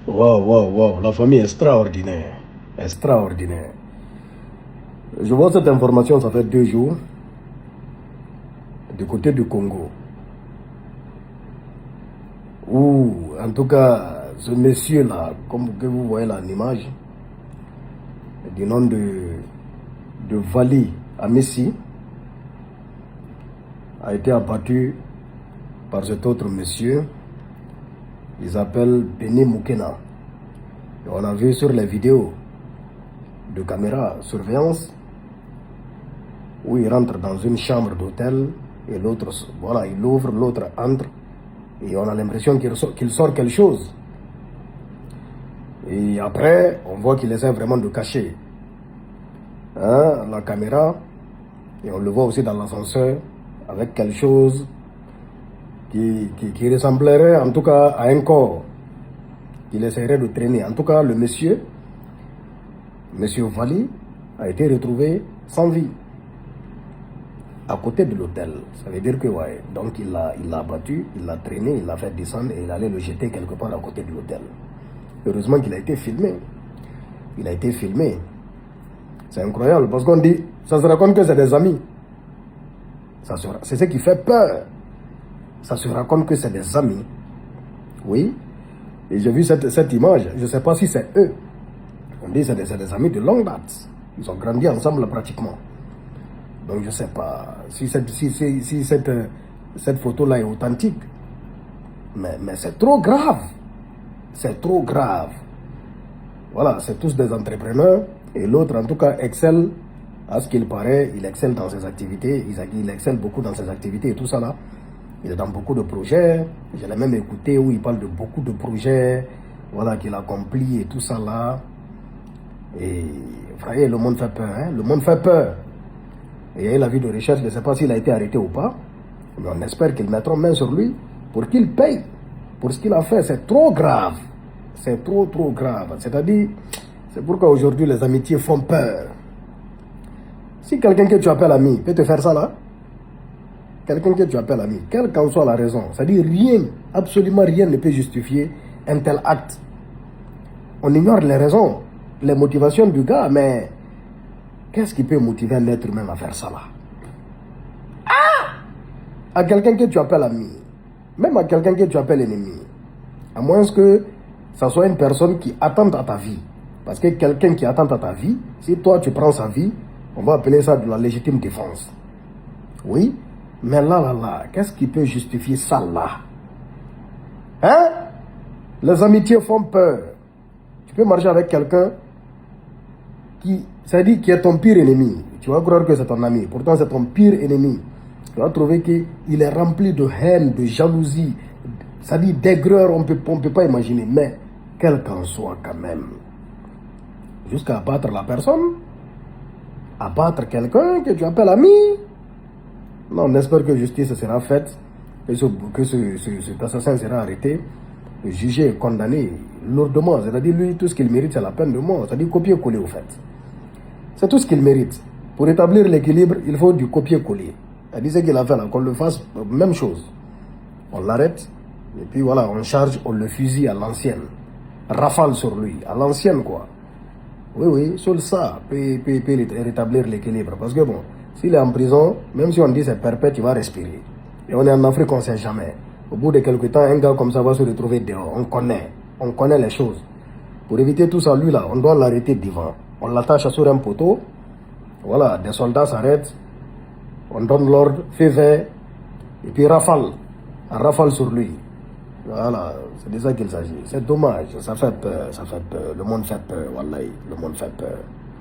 Waouh, waouh, waouh, la famille est extraordinaire. Extraordinaire. Je vois cette information, ça fait 2 jours, du côté du Congo. Où, en tout cas, ce monsieur-là, comme que vous voyez là en image, du nom de Vali Amissi, a été abattu par cet autre monsieur. Il s'appelle Beni Moukena. Et on a vu sur les vidéos de caméra surveillance où il rentre dans une chambre d'hôtel et l'autre, voilà, il ouvre, l'autre entre et on a l'impression qu'il sort quelque chose. Et après, on voit qu'il essaie vraiment de cacher la caméra et on le voit aussi dans l'ascenseur avec quelque chose qui ressemblerait en tout cas à un corps qu'il essaierait de traîner. En tout cas, le monsieur Vali, a été retrouvé sans vie à côté de l'hôtel. Ça veut dire que, ouais, donc il l'a abattu, il l'a traîné, il l'a fait descendre et il allait le jeter quelque part à côté de l'hôtel. Heureusement qu'il a été filmé. Il a été filmé. C'est incroyable parce qu'on dit, ça se raconte que c'est des amis. C'est ce qui fait peur. Ça se raconte que c'est des amis. Oui. Et j'ai vu cette image. Je ne sais pas si c'est eux. On dit que c'est des amis de longue date. Ils ont grandi ensemble pratiquement. Donc je ne sais pas si cette photo-là est authentique. Mais c'est trop grave. C'est trop grave. Voilà, c'est tous des entrepreneurs. Et l'autre, en tout cas, excelle, à ce qu'il paraît, il excelle dans ses activités. Il excelle beaucoup dans ses activités et tout ça là. Il est dans beaucoup de projets. Je l'ai même écouté où il parle de beaucoup de projets, voilà, qu'il accomplit et tout ça là. Et frère, le monde fait peur, hein? Le monde fait peur. Et il y a eu l'avis de recherche, je ne sais pas s'il a été arrêté ou pas, mais on espère qu'ils mettront main sur lui pour qu'il paye pour ce qu'il a fait. C'est trop grave. C'est trop grave. C'est-à-dire, c'est pourquoi aujourd'hui les amitiés font peur. Si quelqu'un que tu appelles ami peut te faire ça là, quelqu'un que tu appelles ami, quelle qu'en soit la raison, c'est-à-dire rien, absolument rien ne peut justifier un tel acte. On ignore les raisons, les motivations du gars, mais qu'est-ce qui peut motiver un être humain à faire ça là? À quelqu'un que tu appelles ami, même à quelqu'un que tu appelles ennemi, à moins que ça soit une personne qui attente à ta vie. Parce que quelqu'un qui attend à ta vie, si toi tu prends sa vie, on va appeler ça de la légitime défense. Oui, mais là, qu'est-ce qui peut justifier ça là? Hein? Les amitiés font peur. Tu peux marcher avec quelqu'un qui est ton pire ennemi. Tu vas croire que c'est ton ami. Pourtant, c'est ton pire ennemi. Tu vas trouver qu'il est rempli de haine, de jalousie, c'est-à-dire d'aigreur, on peut pas imaginer. Mais, quel qu'en soit quand même, jusqu'à abattre la personne, abattre quelqu'un que tu appelles ami. Non, on espère que justice sera faite, que cet assassin sera arrêté, jugé et condamné lourdement. C'est-à-dire, lui, tout ce qu'il mérite, c'est la peine de mort. C'est-à-dire copier-coller, au fait. C'est tout ce qu'il mérite. Pour établir l'équilibre, il faut du copier-coller. C'est-à-dire ce qu'il a fait là, qu'on le fasse, même chose. On l'arrête, et puis voilà, on charge, on le fusille à l'ancienne. Rafale sur lui, à l'ancienne quoi. Oui, seul ça peut rétablir l'équilibre. Parce que bon, s'il est en prison, même si on dit c'est perpète, il va respirer. Et on est en Afrique, on ne sait jamais. Au bout de quelques temps, un gars comme ça va se retrouver dehors. On connaît les choses. Pour éviter tout ça, lui là, on doit l'arrêter devant. On l'attache sur un poteau. Voilà, des soldats s'arrêtent. On donne l'ordre, feu vert. Et puis rafale. On rafale sur lui. Voilà, c'est de ça qu'il s'agit. C'est dommage, ça fait peur. Le monde fait peur, wallahi, le monde fait peur.